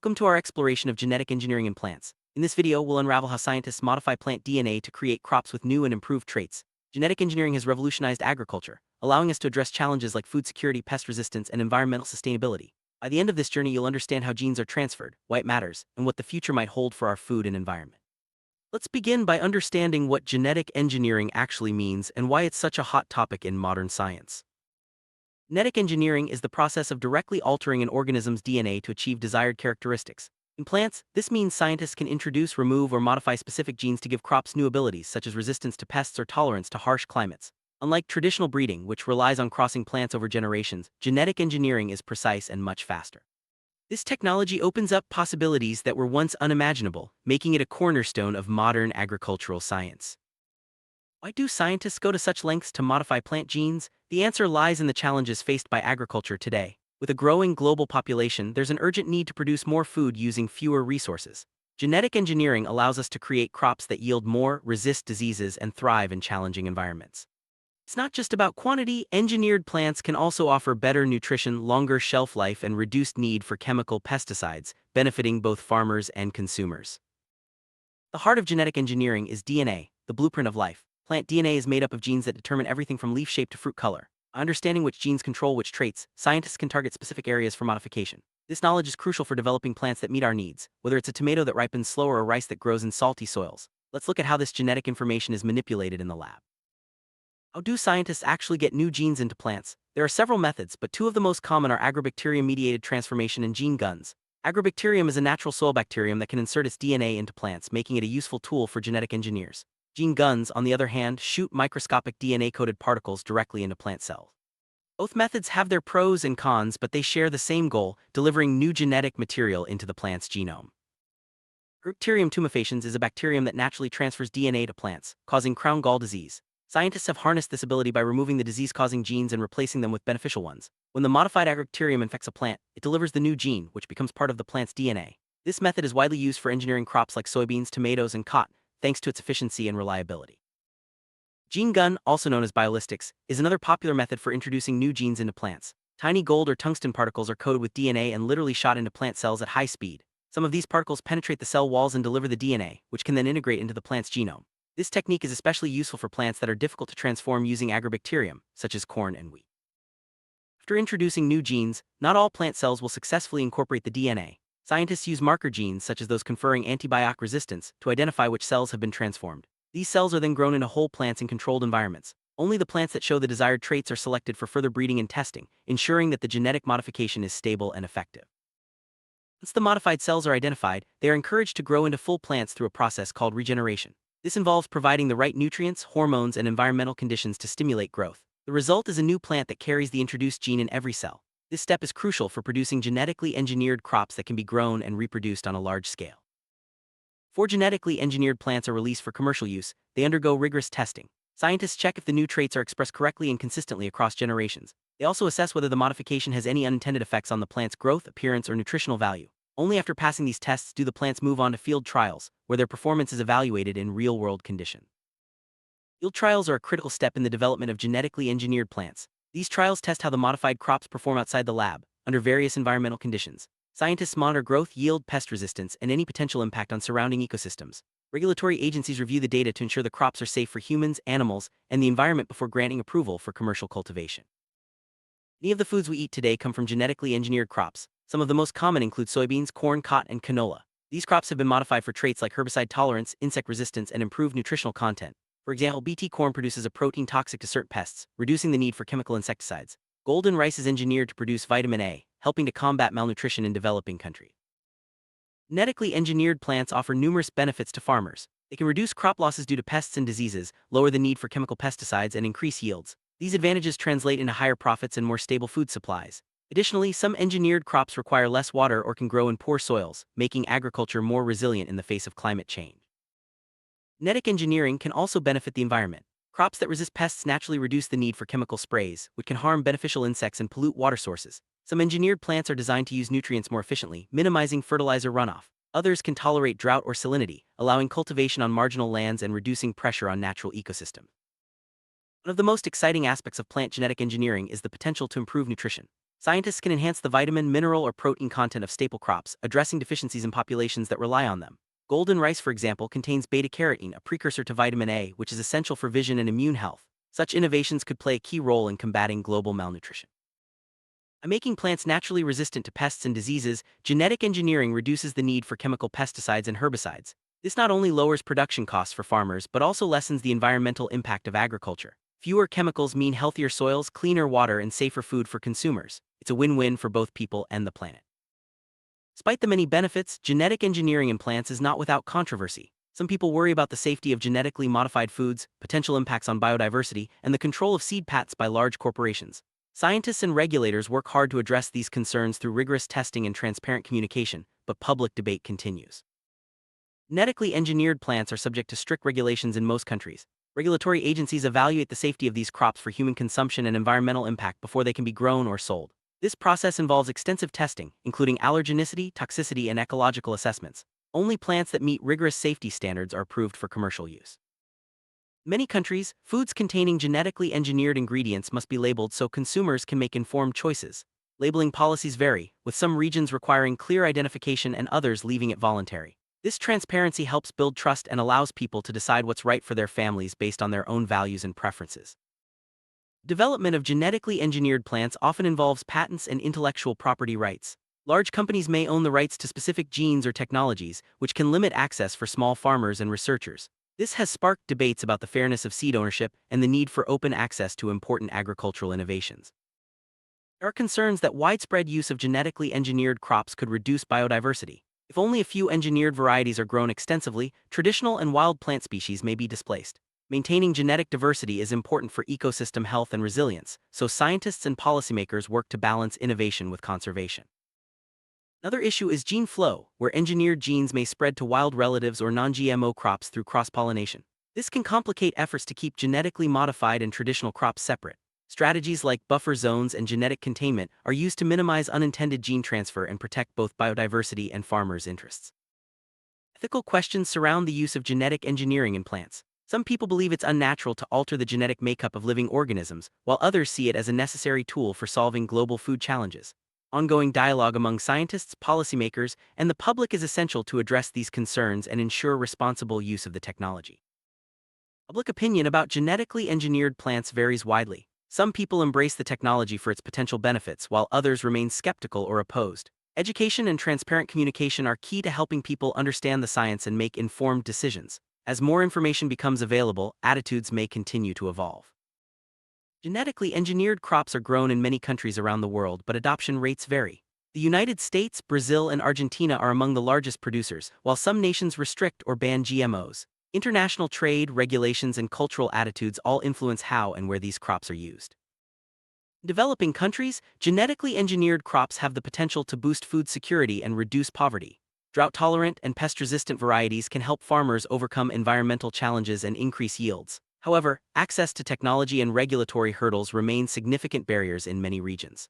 Welcome to our exploration of genetic engineering in plants. In this video, we'll unravel how scientists modify plant DNA to create crops with new and improved traits. Genetic engineering has revolutionized agriculture, allowing us to address challenges like food security, pest resistance, and environmental sustainability. By the end of this journey, you'll understand how genes are transferred, why it matters, and what the future might hold for our food and environment. Let's begin by understanding what genetic engineering actually means and why it's such a hot topic in modern science. Genetic engineering is the process of directly altering an organism's DNA to achieve desired characteristics. In plants, this means scientists can introduce, remove, or modify specific genes to give crops new abilities, such as resistance to pests or tolerance to harsh climates. Unlike traditional breeding, which relies on crossing plants over generations, genetic engineering is precise and much faster. This technology opens up possibilities that were once unimaginable, making it a cornerstone of modern agricultural science. Why do scientists go to such lengths to modify plant genes? The answer lies in the challenges faced by agriculture today. With a growing global population, there's an urgent need to produce more food using fewer resources. Genetic engineering allows us to create crops that yield more, resist diseases, and thrive in challenging environments. It's not just about quantity. Engineered plants can also offer better nutrition, longer shelf life, and reduced need for chemical pesticides, benefiting both farmers and consumers. The heart of genetic engineering is DNA, the blueprint of life. Plant DNA is made up of genes that determine everything from leaf shape to fruit color. By understanding which genes control which traits, scientists can target specific areas for modification. This knowledge is crucial for developing plants that meet our needs, whether it's a tomato that ripens slower or rice that grows in salty soils. Let's look at how this genetic information is manipulated in the lab. How do scientists actually get new genes into plants? There are several methods, but two of the most common are agrobacterium-mediated transformation and gene guns. Agrobacterium is a natural soil bacterium that can insert its DNA into plants, making it a useful tool for genetic engineers. Gene guns, on the other hand, shoot microscopic DNA-coated particles directly into plant cells. Both methods have their pros and cons, but they share the same goal: delivering new genetic material into the plant's genome. Bacterium tumefaciens is a bacterium that naturally transfers DNA to plants, causing crown gall disease. Scientists have harnessed this ability by removing the disease-causing genes and replacing them with beneficial ones. When the modified agrobacterium infects a plant, it delivers the new gene, which becomes part of the plant's DNA. This method is widely used for engineering crops like soybeans, tomatoes, and cotton, thanks to its efficiency and reliability. Gene gun, also known as biolistics, is another popular method for introducing new genes into plants. Tiny gold or tungsten particles are coated with DNA and literally shot into plant cells at high speed. Some of these particles penetrate the cell walls and deliver the DNA, which can then integrate into the plant's genome. This technique is especially useful for plants that are difficult to transform using agrobacterium, such as corn and wheat. After introducing new genes, not all plant cells will successfully incorporate the DNA. Scientists use marker genes, such as those conferring antibiotic resistance, to identify which cells have been transformed. These cells are then grown into whole plants in controlled environments. Only the plants that show the desired traits are selected for further breeding and testing, ensuring that the genetic modification is stable and effective. Once the modified cells are identified, they are encouraged to grow into full plants through a process called regeneration. This involves providing the right nutrients, hormones, and environmental conditions to stimulate growth. The result is a new plant that carries the introduced gene in every cell. This step is crucial for producing genetically engineered crops that can be grown and reproduced on a large scale. Before genetically engineered plants are released for commercial use, they undergo rigorous testing. Scientists check if the new traits are expressed correctly and consistently across generations. They also assess whether the modification has any unintended effects on the plant's growth, appearance, or nutritional value. Only after passing these tests do the plants move on to field trials, where their performance is evaluated in real-world conditions. Field trials are a critical step in the development of genetically engineered plants. These trials test how the modified crops perform outside the lab, under various environmental conditions. Scientists monitor growth, yield, pest resistance, and any potential impact on surrounding ecosystems. Regulatory agencies review the data to ensure the crops are safe for humans, animals, and the environment before granting approval for commercial cultivation. Many of the foods we eat today come from genetically engineered crops. Some of the most common include soybeans, corn, cotton, and canola. These crops have been modified for traits like herbicide tolerance, insect resistance, and improved nutritional content. For example, Bt corn produces a protein toxic to certain pests, reducing the need for chemical insecticides. Golden rice is engineered to produce vitamin A, helping to combat malnutrition in developing countries. Genetically engineered plants offer numerous benefits to farmers. They can reduce crop losses due to pests and diseases, lower the need for chemical pesticides, and increase yields. These advantages translate into higher profits and more stable food supplies. Additionally, some engineered crops require less water or can grow in poor soils, making agriculture more resilient in the face of climate change. Genetic engineering can also benefit the environment. Crops that resist pests naturally reduce the need for chemical sprays, which can harm beneficial insects and pollute water sources. Some engineered plants are designed to use nutrients more efficiently, minimizing fertilizer runoff. Others can tolerate drought or salinity, allowing cultivation on marginal lands and reducing pressure on natural ecosystems. One of the most exciting aspects of plant genetic engineering is the potential to improve nutrition. Scientists can enhance the vitamin, mineral, or protein content of staple crops, addressing deficiencies in populations that rely on them. Golden rice, for example, contains beta-carotene, a precursor to vitamin A, which is essential for vision and immune health. Such innovations could play a key role in combating global malnutrition. By making plants naturally resistant to pests and diseases, genetic engineering reduces the need for chemical pesticides and herbicides. This not only lowers production costs for farmers but also lessens the environmental impact of agriculture. Fewer chemicals mean healthier soils, cleaner water, and safer food for consumers. It's a win-win for both people and the planet. Despite the many benefits, genetic engineering in plants is not without controversy. Some people worry about the safety of genetically modified foods, potential impacts on biodiversity, and the control of seed pasts by large corporations. Scientists and regulators work hard to address these concerns through rigorous testing and transparent communication, but public debate continues. Genetically engineered plants are subject to strict regulations in most countries. Regulatory agencies evaluate the safety of these crops for human consumption and environmental impact before they can be grown or sold. This process involves extensive testing, including allergenicity, toxicity, and ecological assessments. Only plants that meet rigorous safety standards are approved for commercial use. In many countries, foods containing genetically engineered ingredients must be labeled so consumers can make informed choices. Labeling policies vary, with some regions requiring clear identification and others leaving it voluntary. This transparency helps build trust and allows people to decide what's right for their families based on their own values and preferences. Development of genetically engineered plants often involves patents and intellectual property rights. Large companies may own the rights to specific genes or technologies, which can limit access for small farmers and researchers. This has sparked debates about the fairness of seed ownership and the need for open access to important agricultural innovations. There are concerns that widespread use of genetically engineered crops could reduce biodiversity. If only a few engineered varieties are grown extensively, traditional and wild plant species may be displaced. Maintaining genetic diversity is important for ecosystem health and resilience, so scientists and policymakers work to balance innovation with conservation. Another issue is gene flow, where engineered genes may spread to wild relatives or non-GMO crops through cross-pollination. This can complicate efforts to keep genetically modified and traditional crops separate. Strategies like buffer zones and genetic containment are used to minimize unintended gene transfer and protect both biodiversity and farmers' interests. Ethical questions surround the use of genetic engineering in plants. Some people believe it's unnatural to alter the genetic makeup of living organisms, while others see it as a necessary tool for solving global food challenges. Ongoing dialogue among scientists, policymakers, and the public is essential to address these concerns and ensure responsible use of the technology. Public opinion about genetically engineered plants varies widely. Some people embrace the technology for its potential benefits, while others remain skeptical or opposed. Education and transparent communication are key to helping people understand the science and make informed decisions. As more information becomes available, attitudes may continue to evolve. Genetically engineered crops are grown in many countries around the world, but adoption rates vary. The United States, Brazil, and Argentina are among the largest producers, while some nations restrict or ban GMOs. International trade, regulations, and cultural attitudes all influence how and where these crops are used. In developing countries, genetically engineered crops have the potential to boost food security and reduce poverty. Drought-tolerant and pest-resistant varieties can help farmers overcome environmental challenges and increase yields. However, access to technology and regulatory hurdles remain significant barriers in many regions.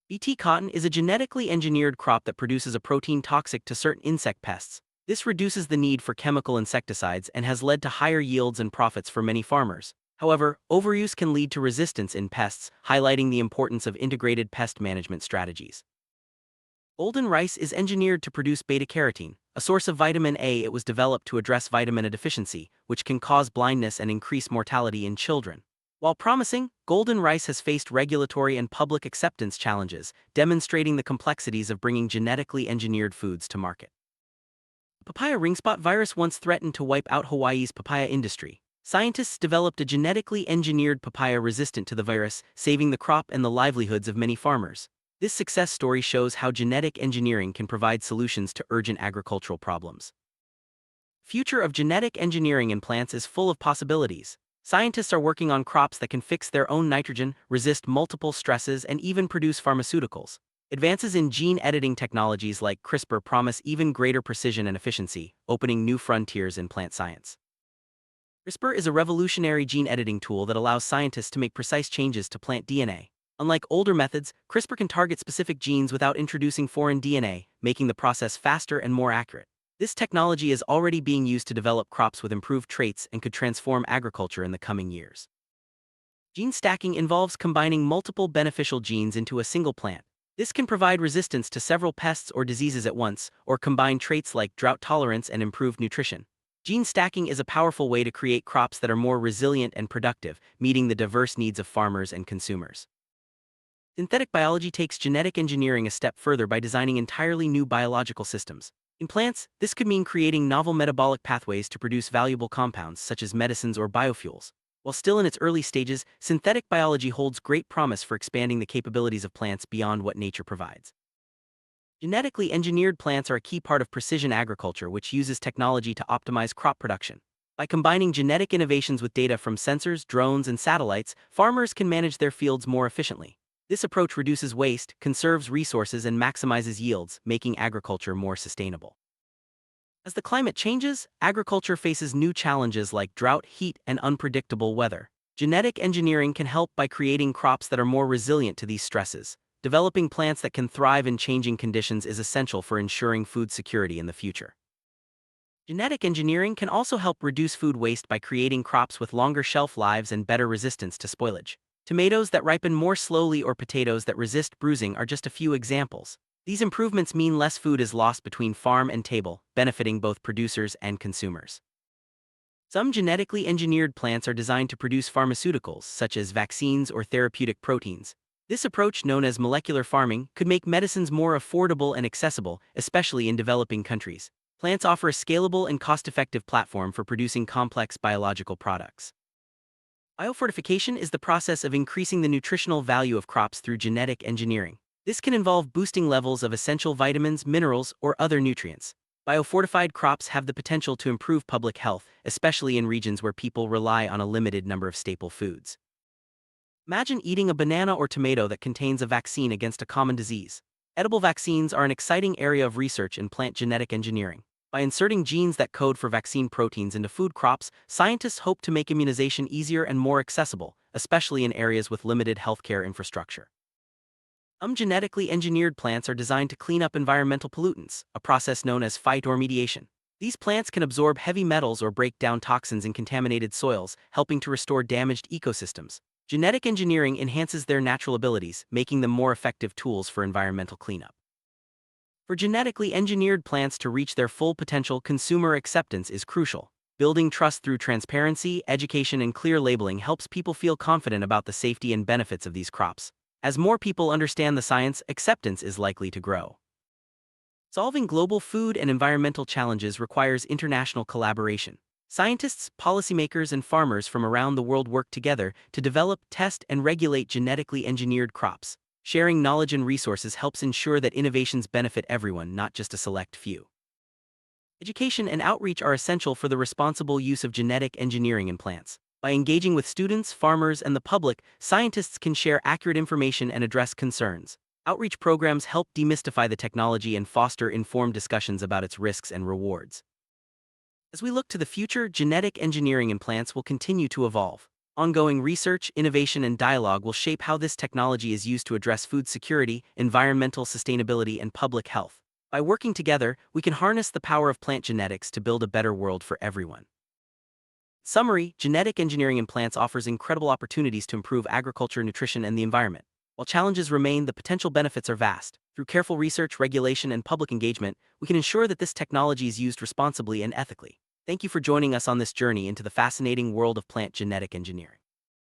Bt cotton is a genetically engineered crop that produces a protein toxic to certain insect pests. This reduces the need for chemical insecticides and has led to higher yields and profits for many farmers. However, overuse can lead to resistance in pests, highlighting the importance of integrated pest management strategies. Golden rice is engineered to produce beta-carotene, a source of vitamin A. It was developed to address vitamin A deficiency, which can cause blindness and increase mortality in children. While promising, golden rice has faced regulatory and public acceptance challenges, demonstrating the complexities of bringing genetically engineered foods to market. The papaya ringspot virus once threatened to wipe out Hawaii's papaya industry. Scientists developed a genetically engineered papaya resistant to the virus, saving the crop and the livelihoods of many farmers. This success story shows how genetic engineering can provide solutions to urgent agricultural problems. Future of genetic engineering in plants is full of possibilities. Scientists are working on crops that can fix their own nitrogen, resist multiple stresses, and even produce pharmaceuticals. Advances in gene editing technologies like CRISPR promise even greater precision and efficiency, opening new frontiers in plant science. CRISPR is a revolutionary gene editing tool that allows scientists to make precise changes to plant DNA. Unlike older methods, CRISPR can target specific genes without introducing foreign DNA, making the process faster and more accurate. This technology is already being used to develop crops with improved traits and could transform agriculture in the coming years. Gene stacking involves combining multiple beneficial genes into a single plant. This can provide resistance to several pests or diseases at once, or combine traits like drought tolerance and improved nutrition. Gene stacking is a powerful way to create crops that are more resilient and productive, meeting the diverse needs of farmers and consumers. Synthetic biology takes genetic engineering a step further by designing entirely new biological systems. In plants, this could mean creating novel metabolic pathways to produce valuable compounds such as medicines or biofuels. While still in its early stages, synthetic biology holds great promise for expanding the capabilities of plants beyond what nature provides. Genetically engineered plants are a key part of precision agriculture, which uses technology to optimize crop production. By combining genetic innovations with data from sensors, drones, and satellites, farmers can manage their fields more efficiently. This approach reduces waste, conserves resources, and maximizes yields, making agriculture more sustainable. As the climate changes, agriculture faces new challenges like drought, heat, and unpredictable weather. Genetic engineering can help by creating crops that are more resilient to these stresses. Developing plants that can thrive in changing conditions is essential for ensuring food security in the future. Genetic engineering can also help reduce food waste by creating crops with longer shelf lives and better resistance to spoilage. Tomatoes that ripen more slowly or potatoes that resist bruising are just a few examples. These improvements mean less food is lost between farm and table, benefiting both producers and consumers. Some genetically engineered plants are designed to produce pharmaceuticals, such as vaccines or therapeutic proteins. This approach, known as molecular farming, could make medicines more affordable and accessible, especially in developing countries. Plants offer a scalable and cost-effective platform for producing complex biological products. Biofortification is the process of increasing the nutritional value of crops through genetic engineering. This can involve boosting levels of essential vitamins, minerals, or other nutrients. Biofortified crops have the potential to improve public health, especially in regions where people rely on a limited number of staple foods. Imagine eating a banana or tomato that contains a vaccine against a common disease. Edible vaccines are an exciting area of research in plant genetic engineering. By inserting genes that code for vaccine proteins into food crops, scientists hope to make immunization easier and more accessible, especially in areas with limited healthcare infrastructure. Some genetically engineered plants are designed to clean up environmental pollutants, a process known as phytoremediation. These plants can absorb heavy metals or break down toxins in contaminated soils, helping to restore damaged ecosystems. Genetic engineering enhances their natural abilities, making them more effective tools for environmental cleanup. For genetically engineered plants to reach their full potential, consumer acceptance is crucial. Building trust through transparency, education, and clear labeling helps people feel confident about the safety and benefits of these crops. As more people understand the science, acceptance is likely to grow. Solving global food and environmental challenges requires international collaboration. Scientists, policymakers, and farmers from around the world work together to develop, test, and regulate genetically engineered crops. Sharing knowledge and resources helps ensure that innovations benefit everyone, not just a select few. Education and outreach are essential for the responsible use of genetic engineering in plants. By engaging with students, farmers, and the public, scientists can share accurate information and address concerns. Outreach programs help demystify the technology and foster informed discussions about its risks and rewards. As we look to the future, genetic engineering in plants will continue to evolve. Ongoing research, innovation, and dialogue will shape how this technology is used to address food security, environmental sustainability, and public health. By working together, we can harness the power of plant genetics to build a better world for everyone. Summary: genetic engineering in plants offers incredible opportunities to improve agriculture, nutrition, and the environment. While challenges remain, the potential benefits are vast. Through careful research, regulation, and public engagement, we can ensure that this technology is used responsibly and ethically. Thank you for joining us on this journey into the fascinating world of plant genetic engineering.